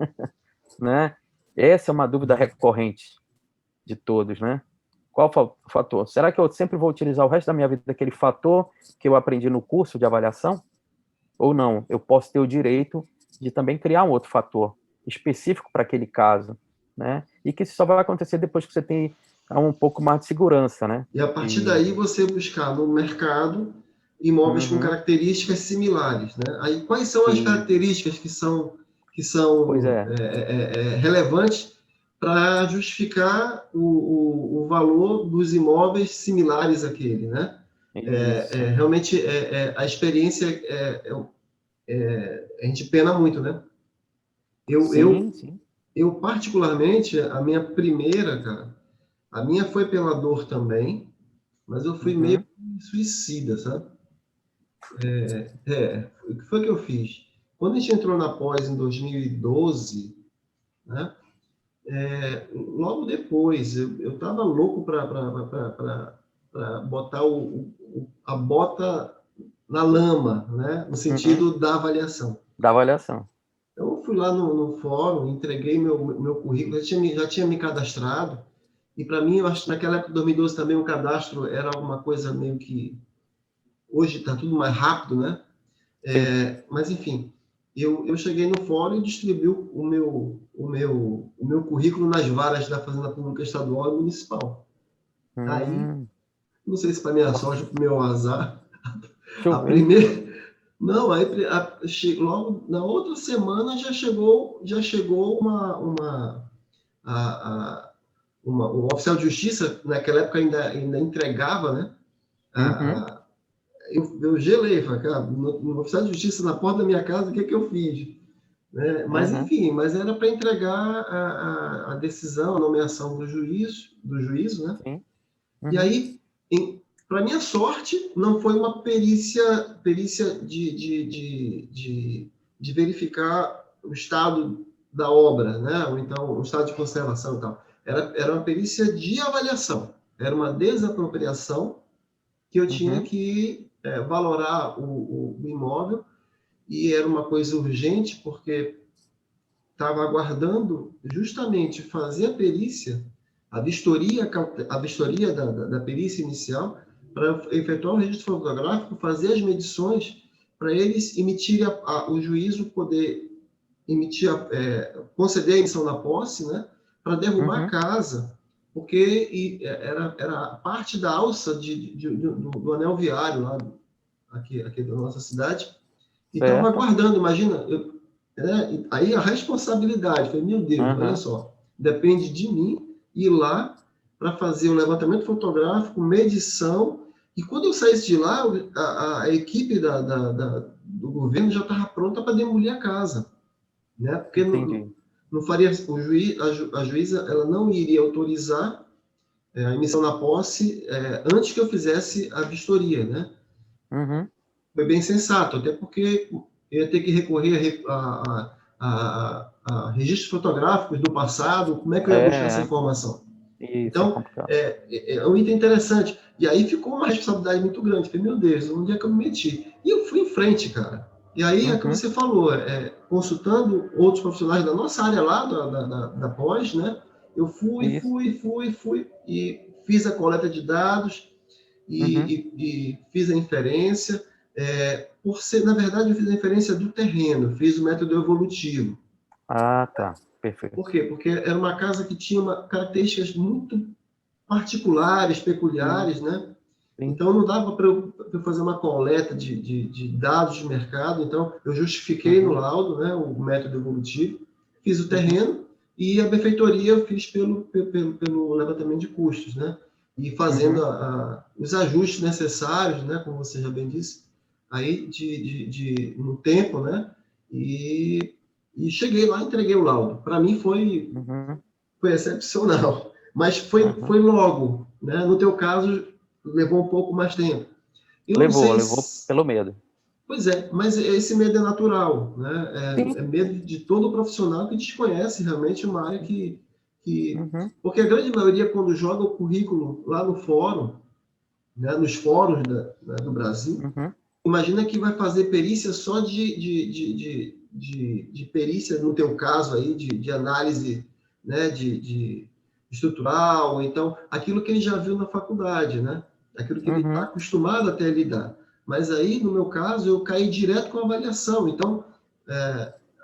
né? Essa é uma dúvida recorrente de todos, né? Qual fator? Será que eu sempre vou utilizar o resto da minha vida daquele fator que eu aprendi no curso de avaliação? Ou não? Eu posso ter o direito de também criar um outro fator específico para aquele caso, né? E que isso só vai acontecer depois que você tem um pouco mais de segurança, né? E a partir E, daí você buscar no mercado imóveis com uhum, características similares, né? Aí quais são as e, características que pois são é, relevantes para justificar o valor dos imóveis similares àquele, né? isso. Realmente a experiência a gente pena muito, né? Eu, Sim, eu, sim. eu particularmente a minha primeira, cara, a minha foi pela dor também, mas eu fui meio Uhum, suicida, sabe? O que foi que eu fiz? Quando a gente entrou na pós em 2012, né? Logo depois, eu tava louco para botar a bota na lama, né? No uhum, sentido da avaliação. da avaliação. Então, eu fui lá no fórum, entreguei meu currículo, já tinha me cadastrado, e para mim, eu acho que naquela época, 2012, também o cadastro era alguma coisa meio que. Hoje está tudo mais rápido, né? Sim. Mas, enfim, eu cheguei no fórum e distribuí o meu currículo nas varas da Fazenda Pública Estadual e Municipal. Aí, Hum, não sei se para minha sorte ou para o meu azar, a choveu. primeira. Não, aí logo na outra semana já chegou a, um oficial de justiça, naquela época ainda entregava, né? Uhum, A, eu gelei, falei, cara, no oficial de justiça na porta da minha casa, o que é que eu fiz? Né? Mas, uhum, enfim, mas era para entregar a decisão, a nomeação do juízo, né? sim. E Uhum, aí, para minha sorte, não foi uma perícia de verificar o estado da obra, né? Ou então o estado de conservação e tal. Era uma perícia de avaliação. Era uma desapropriação que eu tinha uhum, que valorar o imóvel e era uma coisa urgente porque estava aguardando justamente fazer a perícia, a vistoria da perícia inicial, para efetuar o registro fotográfico, fazer as medições, para eles emitirem o juízo, poder conceder a emissão da posse, né, para derrubar a uhum. casa, porque era parte da alça do anel viário lá, aqui da nossa cidade, e estava Certo. aguardando, imagina, aí a responsabilidade, foi, meu Deus, olha Uhum, só, depende de mim ir lá para fazer o levantamento fotográfico, medição, e quando eu saísse de lá, a equipe do governo já estava pronta para demolir a casa, né? Porque entendi. não faria, a juíza, ela não iria autorizar a emissão na posse antes que eu fizesse a vistoria, né? Uhum. Foi bem sensato, até porque eu ia ter que recorrer a registros fotográficos do passado, como é que eu ia buscar essa informação? Isso é Então, complicado. é um item interessante. E aí ficou uma responsabilidade muito grande. Falei, meu Deus, onde é que eu me meti? E eu fui em frente, cara. E aí é o que você falou, consultando outros profissionais da nossa área lá, da pós, né? Eu fui e fiz a coleta de dados e fiz a inferência. Por ser, na verdade, eu fiz a inferência do terreno, fiz o método evolutivo. Ah, tá. Perfeito. Por quê? Porque era uma casa que tinha características muito particulares, peculiares, né? Sim. Então, não dava para eu fazer uma coleta de dados de mercado. Então, eu justifiquei no laudo, né, o método evolutivo, fiz o terreno e a benfeitoria eu fiz pelo levantamento de custos, né? E fazendo os ajustes necessários, né, como você já bem disse, aí no tempo, né? E cheguei lá e entreguei o laudo. Para mim foi excepcional, mas foi logo, né? No teu caso, levou um pouco mais tempo. Eu não sei Levou pelo medo. Pois é, mas esse medo é natural, né? É medo de todo profissional que desconhece realmente uma área que... Porque a grande maioria, quando joga o currículo lá no fórum, né, nos fóruns do Brasil, imagina que vai fazer perícia só de perícia, no teu caso aí, de análise, né, de estrutural, então, aquilo que ele já viu na faculdade, né? Aquilo que ele está acostumado até lidar. Mas aí, no meu caso, eu caí direto com a avaliação. Então,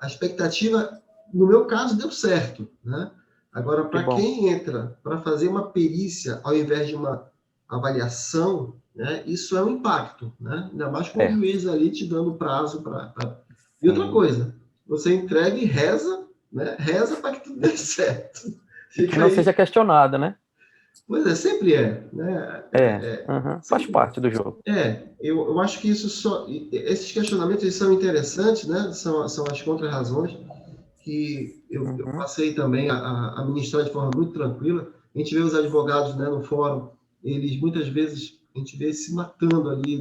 a expectativa, no meu caso, deu certo, né? Agora, para quem entra para fazer uma perícia ao invés de uma avaliação, né, isso é um impacto, né? Ainda mais com o juiz ali te dando prazo para... E outra coisa, você entrega e reza, né? Reza para que tudo dê certo. Que não seja questionado, né? Pois é, sempre é, né? Faz parte do jogo. Eu acho que esses questionamentos eles são interessantes, né? São as contrarrazões que eu passei também a ministrar de forma muito tranquila. A gente vê os advogados, né, no fórum, eles muitas vezes a gente vê se matando ali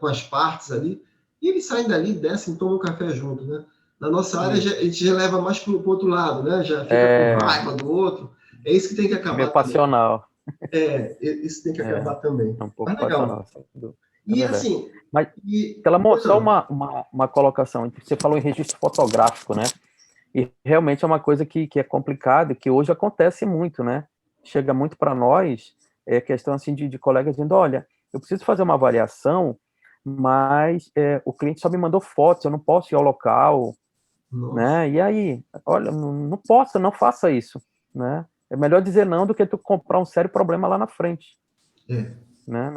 com as partes ali, e eles saem dali, descem, tomam um café junto, né? Na nossa área, a gente já leva mais para o outro lado, né? Já fica com raiva do outro. É isso que tem que acabar. Meio passional. Isso tem que acabar também. É um pouco Mas legal. passional. E assim... Mas, Telamon, só uma colocação. Você falou em registro fotográfico, né? E realmente é uma coisa que é complicada, que hoje acontece muito, né? Chega muito para nós, questão assim de colegas dizendo, olha, eu preciso fazer uma avaliação, mas o cliente só me mandou fotos, eu não posso ir ao local, né? E aí, olha, não posso, não faça isso, né? É melhor dizer não do que tu comprar um sério problema lá na frente. Né?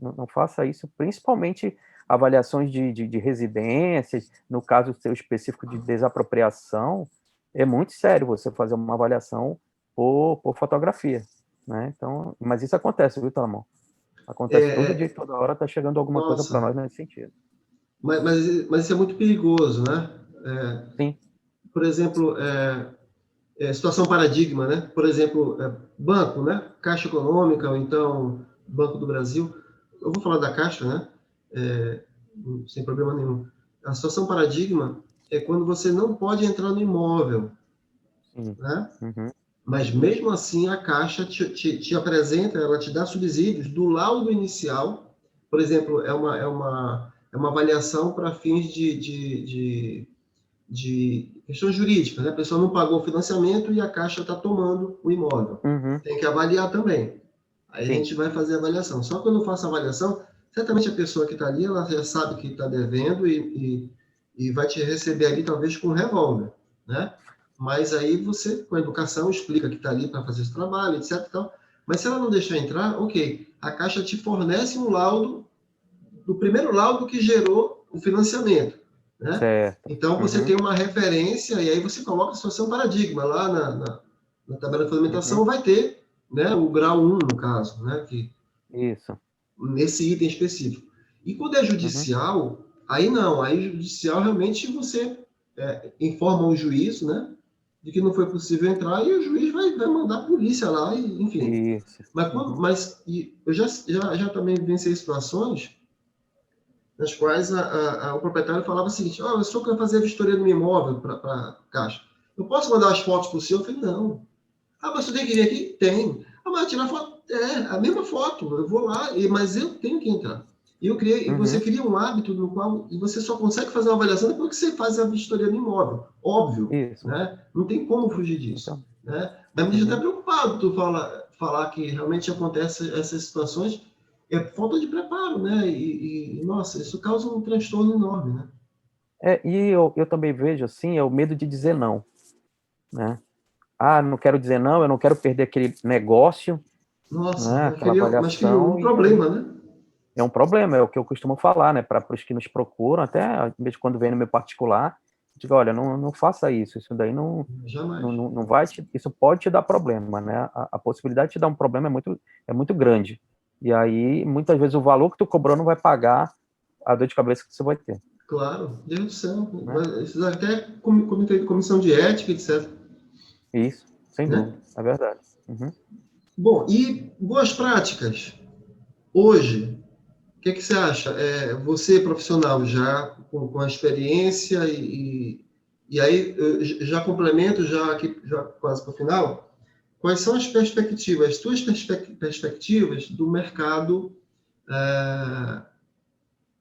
Não faça isso, principalmente avaliações de residências, no caso seu específico de desapropriação, é muito sério você fazer uma avaliação por fotografia, né? Então, mas isso acontece, viu, Talamão? Acontece todo dia, toda hora está chegando alguma coisa para nós nesse sentido. Mas isso é muito perigoso, né? Sim. Por exemplo, situação paradigma, né? Por exemplo, banco, né? Caixa Econômica, ou então Banco do Brasil. Eu vou falar da Caixa, né? Sem problema nenhum. A situação paradigma é quando você não pode entrar no imóvel, né? Mas mesmo assim a Caixa te apresenta, ela te dá subsídios do laudo inicial. Por exemplo, é uma avaliação para fins de questões jurídicas, né? A pessoa não pagou o financiamento e a Caixa está tomando o imóvel. Tem que avaliar também. Aí a gente vai fazer a avaliação. Só que quando eu faço a avaliação, certamente a pessoa que está ali, ela já sabe que está devendo e vai te receber ali talvez com um revólver, né? Mas aí você, com a educação, explica que está ali para fazer esse trabalho, etc. Tal. Mas se ela não deixar entrar, ok, a Caixa te fornece um laudo, do primeiro laudo que gerou o financiamento, né? Certo. Então você tem uma referência e aí você coloca a situação paradigma lá na tabela de fundamentação, vai ter, né, o grau 1, no caso, né, Isso. Nesse item específico. E quando é judicial, aí não, aí judicial realmente você informa o juízo, né, de que não foi possível entrar e o juiz vai mandar a polícia lá, e, enfim. Isso. Mas eu já também vivenciei situações nas quais o proprietário falava o seguinte: oh, eu só quero fazer a vistoria do meu imóvel para a Caixa. Eu posso mandar as fotos para o senhor? Eu falei, não. Ah, mas você tem que vir aqui? Tem. Ah, mas tirar foto? É, a mesma foto. Eu vou lá, mas eu tenho que entrar. E você cria um hábito no qual e você só consegue fazer uma avaliação depois que você faz a vistoria do imóvel. Óbvio, Isso. né? Não tem como fugir disso. Então, Né? Mas me deixa até preocupado tu falar que realmente acontece essas situações. É falta de preparo, né? Nossa, isso causa um transtorno enorme, né? e eu também vejo, assim, é o medo de dizer não, né? Ah, não quero dizer não, eu não quero perder aquele negócio, Nossa, né? Aquela mas criou avaliação, um e aí problema, né? é um problema, é o que eu costumo falar, né? Para os que nos procuram, até mesmo quando vem no meu particular, eu digo, olha, não faça isso daí Jamais. não vai isso pode te dar problema, né? A possibilidade de te dar um problema é muito grande. E aí, muitas vezes, o valor que tu cobrou não vai pagar a dor de cabeça que você vai ter. Claro, Deus do céu. Né? Isso até comitê de comissão de ética, etc. Isso, sem Né? dúvida, é verdade. Uhum. Bom, e boas práticas. Hoje, o que você acha? Você, profissional, já com a experiência e aí eu já complemento, já aqui já quase para o final, quais são as perspectivas, tuas perspectivas do mercado,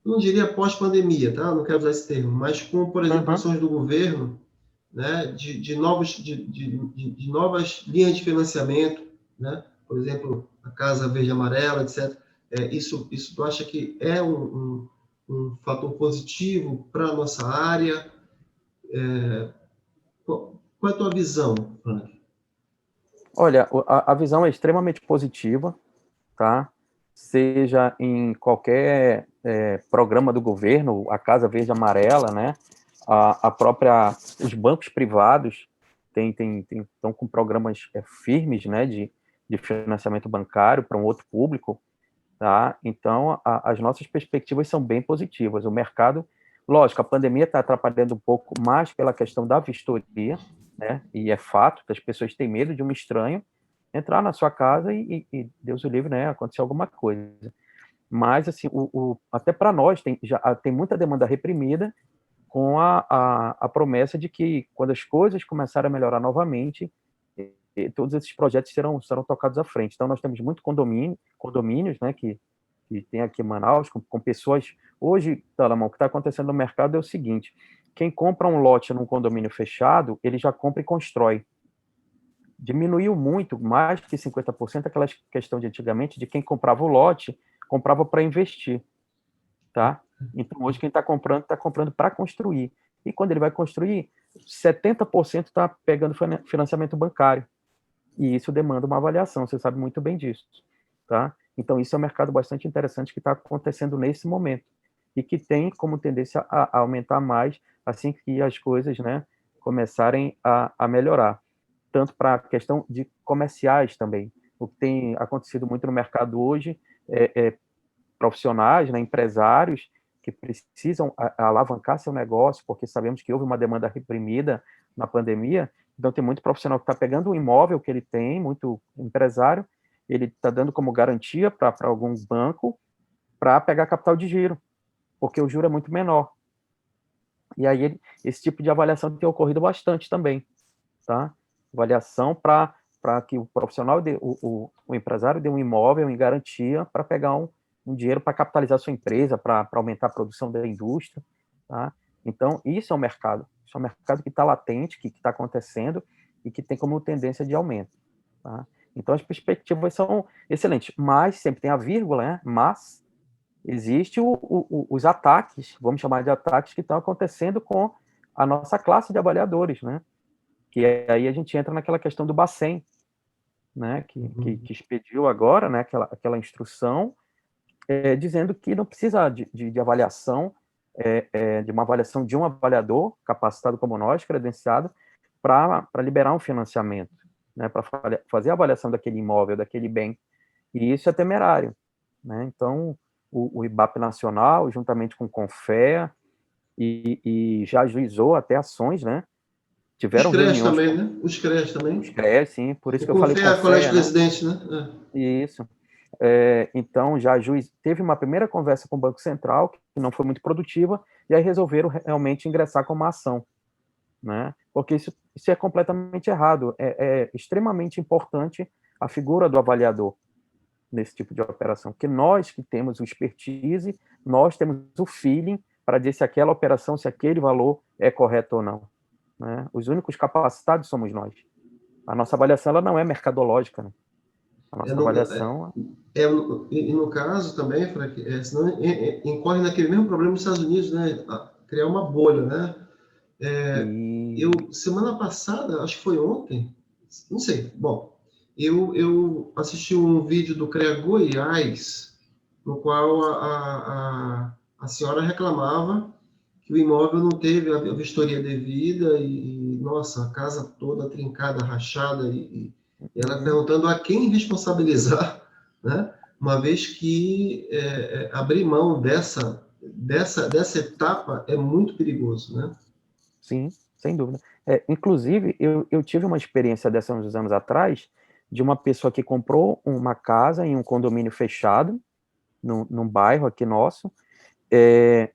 eu não diria pós-pandemia, tá? Não quero usar esse termo, mas com, por exemplo, Uhum. ações do governo, né, de novas linhas de financiamento, né? Por exemplo, a Casa Verde e Amarela, etc. Isso tu acha que é um fator positivo para a nossa área? Qual é a tua visão, Frank? Olha, a visão é extremamente positiva, tá? Seja em qualquer programa do governo, a Casa Verde e Amarela, né? Os bancos privados estão com programas firmes, né? De financiamento bancário para um outro público, tá? Então, as nossas perspectivas são bem positivas. O mercado, lógico, a pandemia está atrapalhando um pouco mais pela questão da vistoria, né? E é fato que as pessoas têm medo de um estranho entrar na sua casa e Deus o livre, né? Acontecer alguma coisa. Mas, assim, até para nós já tem muita demanda reprimida com a promessa de que quando as coisas começarem a melhorar novamente, todos esses projetos serão tocados à frente. Então, nós temos muito condomínios, né, que tem aqui em Manaus, com pessoas. Hoje, Talamão, o que está acontecendo no mercado é o seguinte: quem compra um lote num condomínio fechado, ele já compra e constrói. Diminuiu muito, mais que 50%, aquela questão de antigamente, de quem comprava o lote, comprava para investir, tá? Então, hoje, quem está comprando para construir. E quando ele vai construir, 70% está pegando financiamento bancário. E isso demanda uma avaliação, você sabe muito bem disso, tá? Então, isso é um mercado bastante interessante que está acontecendo nesse momento e que tem como tendência a aumentar mais assim que as coisas, né, começarem a melhorar. Tanto para a questão de comerciais também. O que tem acontecido muito no mercado hoje é profissionais, né, empresários que precisam alavancar seu negócio, porque sabemos que houve uma demanda reprimida na pandemia. Então, tem muito profissional que está pegando um imóvel que ele tem, muito empresário, ele está dando como garantia para algum banco para pegar capital de giro, porque o juro é muito menor. E aí, esse tipo de avaliação tem ocorrido bastante também, tá? Avaliação para que o profissional, o empresário dê um imóvel em garantia para pegar um dinheiro para capitalizar sua empresa, para aumentar a produção da indústria, tá? Então, isso é um mercado. Isso é um mercado que está latente, que está acontecendo e que tem como tendência de aumento, tá? Então, as perspectivas são excelentes, mas sempre tem a vírgula, né? Mas existe os ataques, vamos chamar de ataques, que estão acontecendo com a nossa classe de avaliadores, né? Que aí a gente entra naquela questão do Bacen, né? Que expediu agora, né? Aquela instrução dizendo que não precisa de avaliação, de uma avaliação de um avaliador capacitado como nós, credenciado, para liberar um financiamento, né? Para fazer a avaliação daquele imóvel, daquele bem. E isso é temerário, né? Então, o IBAP Nacional, juntamente com o CONFEA, e já ajuizou até ações, né, Os tiveram CREAs reuniões também, com né? Os CREAs os também. CREAs, sim, por isso O que eu falei CONFEA, Colégio CONFEA, de né? Presidente, né? Isso. Então, já a Juiz teve uma primeira conversa com o Banco Central, que não foi muito produtiva, e aí resolveram realmente ingressar com uma ação, né? Porque isso é completamente errado. É extremamente importante a figura do avaliador nesse tipo de operação, porque nós que temos o expertise, nós temos o feeling para dizer se aquela operação, se aquele valor é correto ou não, né? Os únicos capacitados somos nós. A nossa avaliação ela não é mercadológica, né? A É, nossa no, avaliação e no caso também, Frank, senão incorre naquele mesmo problema nos Estados Unidos, né? Criar uma bolha, né? e Semana passada, acho que foi ontem, não sei, bom, eu assisti um vídeo do CREA Goiás, no qual a senhora reclamava que o imóvel não teve a vistoria devida nossa, a casa toda trincada, rachada, e ela perguntando a quem responsabilizar, né? Uma vez que abrir mão dessa etapa é muito perigoso, né? sim, sem dúvida. Inclusive, eu tive uma experiência dessa uns anos atrás, de uma pessoa que comprou uma casa em um condomínio fechado, num bairro aqui nosso,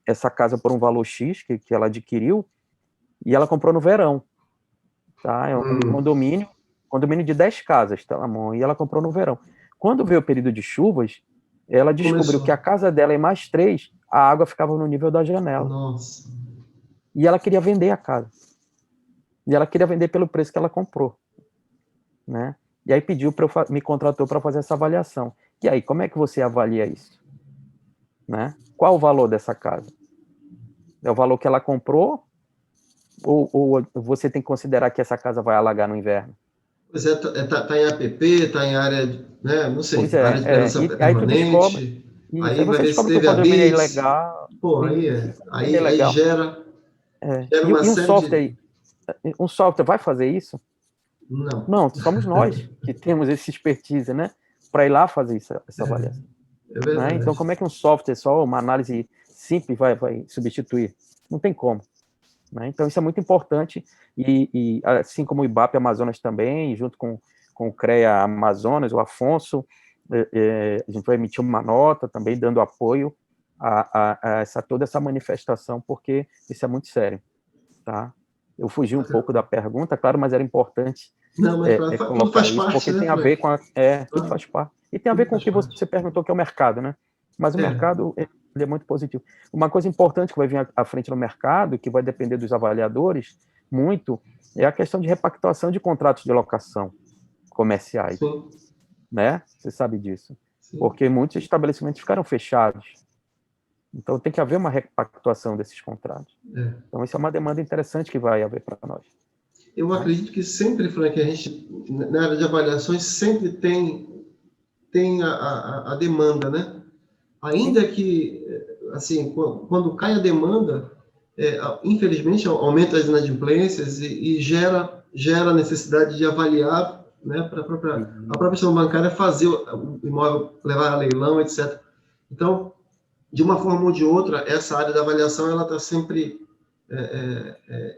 essa casa por um valor X que ela adquiriu, e ela comprou no verão, tá? É um condomínio de 10 casas, tá, amor? E ela comprou no verão. Quando veio o período de chuvas, ela descobriu que a Começou. casa dela e mais 3, a água ficava no nível da janela. Nossa. E ela queria vender a casa. E ela queria vender pelo preço que ela comprou, né? E aí me contratou para fazer essa avaliação. E aí, como é que você avalia isso? Né? Qual o valor dessa casa? É o valor que ela comprou? Ou você tem que considerar que essa casa vai alagar no inverno? Pois é, tá em APP, tá em área, né, não Pois sei, área de presença e aí tu descobre, permanente, isso, aí aí vai você ver se descobre que o teve a condomínio é BITS, ilegal, pô, aí e é, condomínio é aí ilegal. gera uma E série de... um software vai fazer isso? Não, Não, somos nós que temos esse expertise, né, para ir lá fazer essa avaliação. é Né? Então, verdade. como é que um software, só uma análise simples, vai substituir? Não tem como. Né? Então, isso é muito importante, e assim como o IBAP Amazonas também, junto com o CREA Amazonas, o Afonso, a gente vai emitir uma nota também dando apoio a toda essa manifestação, porque isso é muito sério. Tá? Eu fugi um pouco da pergunta, claro, mas era importante Não, mas tudo colocar faz isso, parte, porque né, tem a ver Frank? com tudo faz parte. E tem a ver Tudo com o faz que você parte. perguntou, que é o mercado, né? Mas o É, mercado ele é muito positivo. Uma coisa importante que vai vir à frente no mercado, que vai depender dos avaliadores muito, é a questão de repactuação de contratos de locação comerciais, sim, né? Você sabe disso. sim. Porque muitos estabelecimentos ficaram fechados. Então tem que haver uma repactuação desses contratos. É. Então isso é uma demanda interessante que vai haver para nós. Eu Né? acredito que sempre, Frank, a gente, na área de avaliações, sempre tem a demanda, né? Sim. Ainda que, assim, quando cai a demanda, infelizmente aumenta as inadimplências e gera a necessidade de avaliar, né, para a própria instituição bancária fazer o imóvel, levar a leilão, etc. Então, de uma forma ou de outra, essa área da avaliação ela está sempre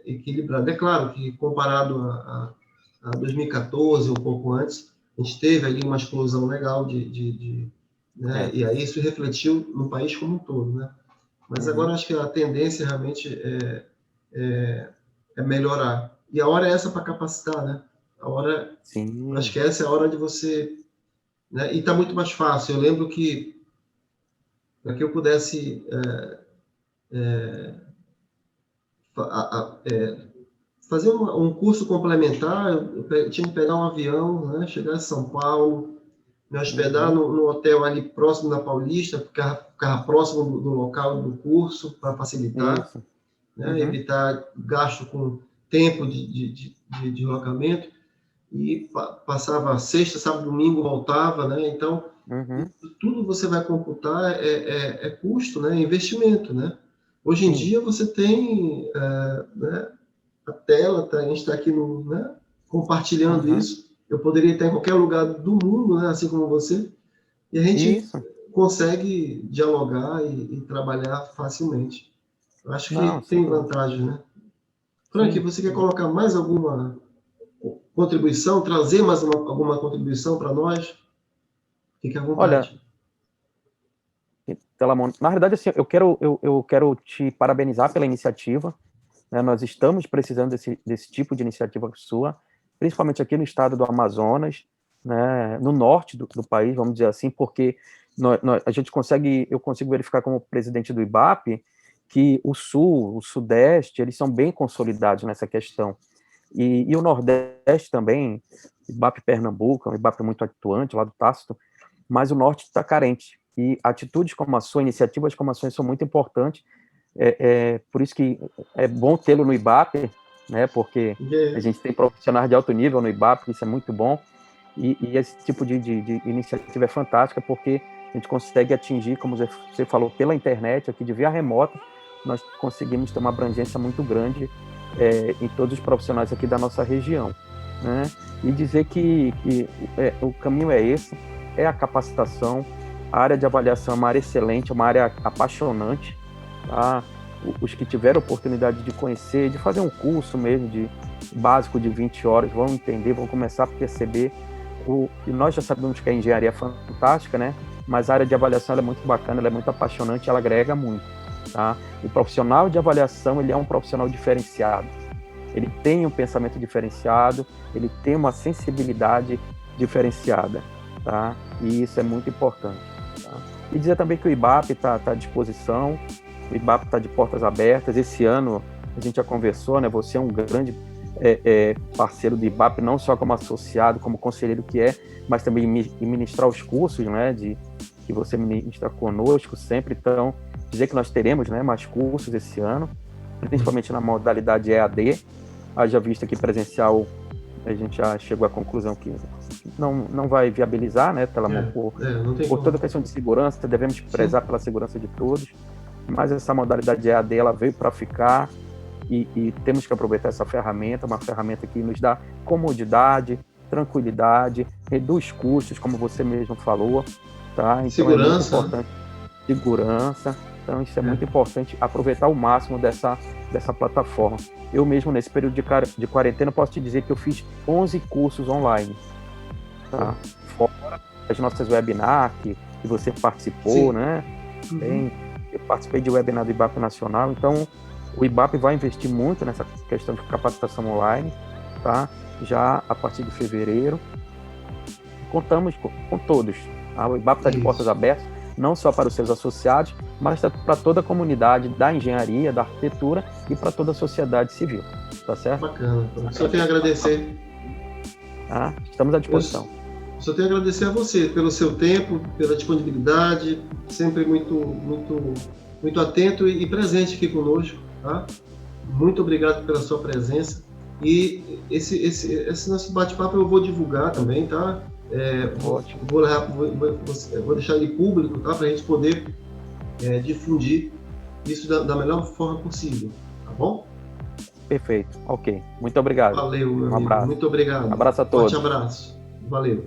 equilibrada. É claro que comparado a 2014, um pouco antes, a gente teve ali uma explosão legal né? E aí isso refletiu no país como um todo, né? Mas agora acho que a tendência realmente é melhorar. E a hora é essa para capacitar, né? Acho Sim. que essa é a hora de você, né? E está muito mais fácil. Eu lembro que para que eu pudesse fazer um curso complementar, eu tinha que pegar um avião, né? Chegar em São Paulo, me hospedar no hotel ali próximo da Paulista, ficava próximo do local do curso para facilitar, Isso. né? Evitar gasto com tempo de deslocamento, e passava sexta, sábado, domingo, voltava, né? Então, tudo você vai computar custo, né? Investimento, né? Hoje em Sim. dia você tem, né? A tela, a gente está aqui né? Compartilhando isso. Eu poderia estar em qualquer lugar do mundo, né? Assim como você, e a gente Isso. consegue dialogar e trabalhar facilmente. Eu acho que Não, sem tem dúvida. vantagem, né? Frank, Sim. você quer colocar mais alguma contribuição, trazer mais alguma contribuição para nós? Fique à Olha, vontade. Telamon, na verdade, assim, eu quero te parabenizar pela iniciativa, né? Nós estamos precisando desse tipo de iniciativa sua, principalmente aqui no estado do Amazonas, né? No norte do país, vamos dizer assim, porque eu consigo verificar como presidente do IBAP que o sul, o sudeste, eles são bem consolidados nessa questão. E o nordeste também, IBAP Pernambuco, é um IBAP muito atuante lá do Tácito, mas o norte está carente. E atitudes como a sua, iniciativas como a sua são muito importantes. Por isso que é bom tê-lo no IBAP, né? Porque a gente tem profissionais de alto nível no IBAP, isso é muito bom. E esse tipo de iniciativa é fantástica, porque a gente consegue atingir, como você falou, pela internet, aqui de via remota, nós conseguimos ter uma abrangência muito grande em todos os profissionais aqui da nossa região, né? E dizer que o caminho é esse, é a capacitação, a área de avaliação é uma área excelente, é uma área apaixonante, tá? Os que tiveram oportunidade de conhecer, de fazer um curso mesmo de básico de 20 horas, vão entender, vão começar a perceber e nós já sabemos que a engenharia é fantástica, né? Mas a área de avaliação ela é muito bacana, ela é muito apaixonante, ela agrega muito, tá? O profissional de avaliação, ele é um profissional diferenciado. Ele tem um pensamento diferenciado, ele tem uma sensibilidade diferenciada, tá? E isso é muito importante, tá? E dizer também que o IBAP está à disposição, o IBAP está de portas abertas. Esse ano a gente já conversou, né? Você é um grande parceiro do IBAP, não só como associado, como conselheiro que mas também ministrar os cursos, né? Que você ministra conosco sempre. Então, dizer que nós teremos, né, mais cursos esse ano, principalmente na modalidade EAD. Haja vista que presencial a gente já chegou à conclusão que não vai viabilizar, né, por toda a questão de segurança, devemos prezar pela segurança de todos, mas essa modalidade EAD ela veio para ficar e temos que aproveitar essa ferramenta, uma ferramenta que nos dá comodidade, tranquilidade, reduz custos, como você mesmo falou, tá? Então segurança. É muito importante. Segurança. Então isso é muito importante, aproveitar o máximo dessa plataforma. Eu mesmo, nesse período de quarentena, posso te dizer que eu fiz 11 cursos online, tá? Fora as nossas webinars que você participou, sim, né? Uhum. Eu participei de webinar do IBAP Nacional, então o IBAP vai investir muito nessa questão de capacitação online, tá? Já a partir de fevereiro. Contamos com todos. Tá? O IBAP está de portas abertas, não só para os seus associados, mas para toda a comunidade da engenharia, da arquitetura e para toda a sociedade civil. Tá certo? Bacana. Só tenho a agradecer. Tá? Estamos à disposição. Só tenho a agradecer a você pelo seu tempo, pela disponibilidade, sempre muito atento e presente aqui conosco. Tá? Muito obrigado pela sua presença. E esse nosso bate-papo eu vou divulgar também, tá? Vou deixar ele público, tá? Para a gente poder difundir isso da melhor forma possível, tá bom? Perfeito, ok. Muito obrigado. Valeu, meu amigo. Muito obrigado. Um abraço a todos. Forte abraço. Valeu.